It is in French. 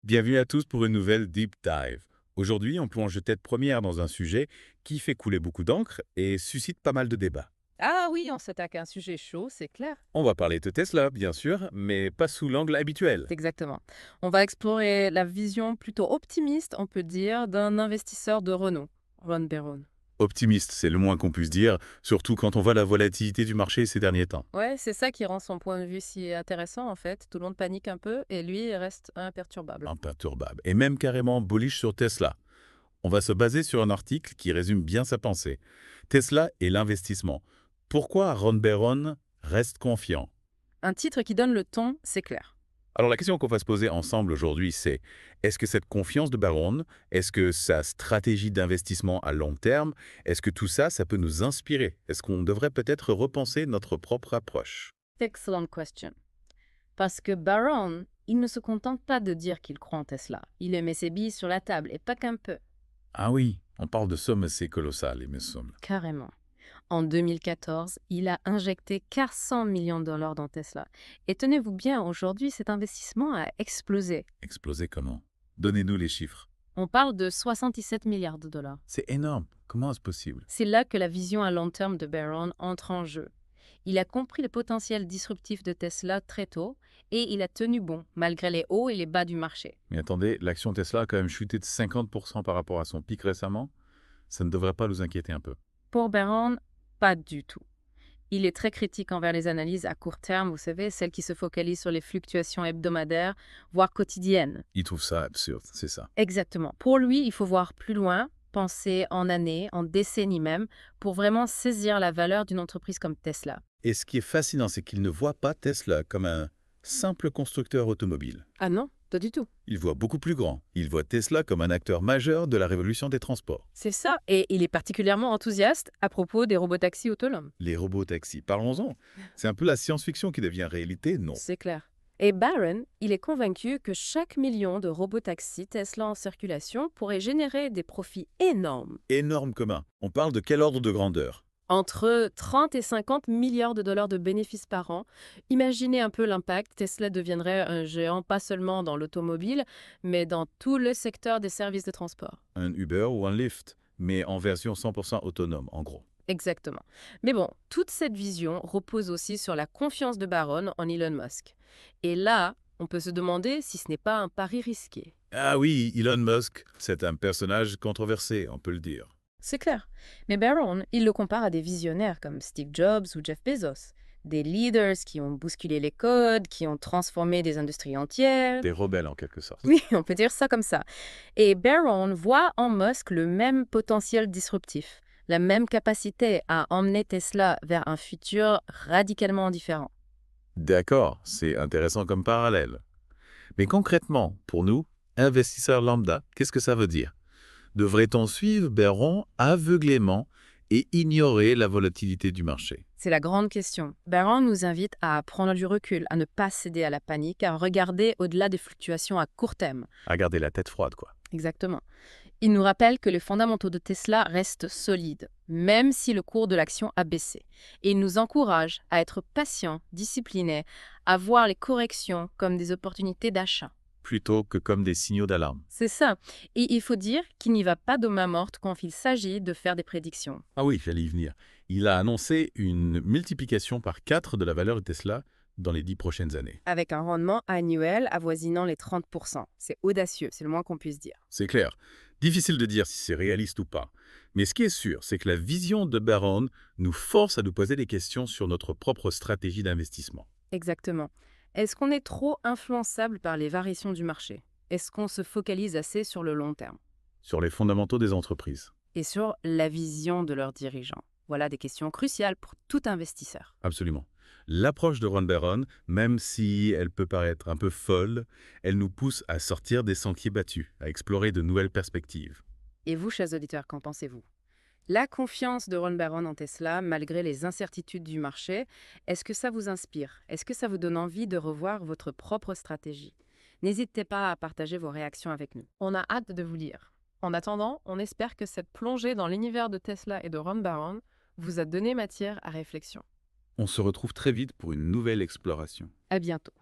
Bienvenue à tous pour une nouvelle Deep Dive. Aujourd'hui, on plonge tête première dans un sujet qui fait couler beaucoup d'encre et suscite pas mal de débats. Ah oui, on s'attaque à un sujet chaud, c'est clair. On va parler de Tesla, bien sûr, mais pas sous l'angle habituel. Exactement. On va explorer la vision plutôt optimiste, on peut dire, d'un investisseur de renom, Ron Baron. Optimiste, c'est le moins qu'on puisse dire, surtout quand on voit la volatilité du marché ces derniers temps. Ouais, c'est ça qui rend son point de vue si intéressant en fait. Tout le monde panique un peu et lui il reste imperturbable. Imperturbable, et même carrément bullish sur Tesla. On va se baser sur un article qui résume bien sa pensée. Tesla et l'investissement. Pourquoi Ron Baron reste confiant? Un titre qui donne le ton, c'est clair. Alors la question qu'on va se poser ensemble aujourd'hui, c'est est-ce que cette confiance de Baron, est-ce que sa stratégie d'investissement à long terme, est-ce que tout ça, ça peut nous inspirer? Est-ce qu'on devrait peut-être repenser notre propre approche? Excellent question. Parce que Baron, il ne se contente pas de dire qu'il croit en Tesla. Il met ses billes sur la table et pas qu'un peu, Ah oui, on parle de sommes assez colossales, il me semble. carrément. En 2014, il a injecté 400 millions de dollars dans Tesla. Et tenez-vous bien, aujourd'hui, cet investissement a explosé. Exploser comment? Donnez-nous les chiffres. On parle de 77 milliards de dollars. C'est énorme. Comment est-ce possible? C'est là que la vision à long terme de Barron entre en jeu. Il a compris le potentiel disruptif de Tesla très tôt et il a tenu bon, malgré les hauts et les bas du marché. Mais attendez, l'action Tesla a quand même chuté de 50% par rapport à son pic récemment. Ça ne devrait pas nous inquiéter un peu. Pour Barron, pas du tout. Il est très critique envers les analyses à court terme, vous savez, celles qui se focalisent sur les fluctuations hebdomadaires, voire quotidiennes. Il trouve ça absurde, c'est ça. Exactement. Pour lui, il faut voir plus loin, penser en années, en décennies même, pour vraiment saisir la valeur d'une entreprise comme Tesla. Et ce qui est fascinant, c'est qu'il ne voit pas Tesla comme un simple constructeur automobile. Ah non, pas du tout. Il voit beaucoup plus grand. Il voit Tesla comme un acteur majeur de la révolution des transports. C'est ça. Et il est particulièrement enthousiaste à propos des robotaxis autonomes. Les robots taxis, parlons-en. C'est un peu la science-fiction qui devient réalité, non? C'est clair. Et Barron, il est convaincu que chaque million de robotaxis Tesla en circulation pourrait générer des profits énormes. Énorme commun. On parle de quel ordre de grandeur? Entre 30 et 50 milliards de dollars de bénéfices par an. Imaginez un peu l'impact. Tesla deviendrait un géant pas seulement dans l'automobile, mais dans tout le secteur des services de transport. Un Uber ou un Lyft, mais en version 100% autonome, en gros. Exactement. Mais bon, toute cette vision repose aussi sur la confiance de Baron en Elon Musk. Et là, on peut se demander si ce n'est pas un pari risqué. Ah oui, Elon Musk, c'est un personnage controversé, on peut le dire. C'est clair. Mais Baron, il le compare à des visionnaires comme Steve Jobs ou Jeff Bezos. Des leaders qui ont bousculé les codes, qui ont transformé des industries entières. Des rebelles en quelque sorte. Oui, on peut dire ça comme ça. Et Baron voit en Musk le même potentiel disruptif, la même capacité à emmener Tesla vers un futur radicalement différent. D'accord, c'est intéressant comme parallèle. Mais concrètement, pour nous, investisseurs lambda, qu'est-ce que ça veut dire? Devrait-on suivre Baron aveuglément et ignorer la volatilité du marché? C'est la grande question. Baron nous invite à prendre du recul, à ne pas céder à la panique, à regarder au-delà des fluctuations à court terme. À garder la tête froide, quoi. Exactement. Il nous rappelle que les fondamentaux de Tesla restent solides, même si le cours de l'action a baissé. Et il nous encourage à être patients, disciplinés, à voir les corrections comme des opportunités d'achat. Plutôt que comme des signaux d'alarme. C'est ça. Et il faut dire qu'il n'y va pas de main morte quand il s'agit de faire des prédictions. Ah oui, j'allais y venir. Il a annoncé une multiplication par 4 de la valeur de Tesla dans les 10 prochaines années. Avec un rendement annuel avoisinant les 30%. C'est audacieux, c'est le moins qu'on puisse dire. C'est clair. Difficile de dire si c'est réaliste ou pas. Mais ce qui est sûr, c'est que la vision de Baron nous force à nous poser des questions sur notre propre stratégie d'investissement. Exactement. Est-ce qu'on est trop influençable par les variations du marché? Est-ce qu'on se focalise assez sur le long terme? Sur les fondamentaux des entreprises. Et sur la vision de leurs dirigeants? Voilà des questions cruciales pour tout investisseur. Absolument. L'approche de Ron Baron, même si elle peut paraître un peu folle, elle nous pousse à sortir des sentiers battus, à explorer de nouvelles perspectives. Et vous, chers auditeurs, qu'en pensez-vous? La confiance de Ron Baron en Tesla, malgré les incertitudes du marché, est-ce que ça vous inspire? Est-ce que ça vous donne envie de revoir votre propre stratégie? N'hésitez pas à partager vos réactions avec nous. On a hâte de vous lire. En attendant, on espère que cette plongée dans l'univers de Tesla et de Ron Baron vous a donné matière à réflexion. On se retrouve très vite pour une nouvelle exploration. À bientôt.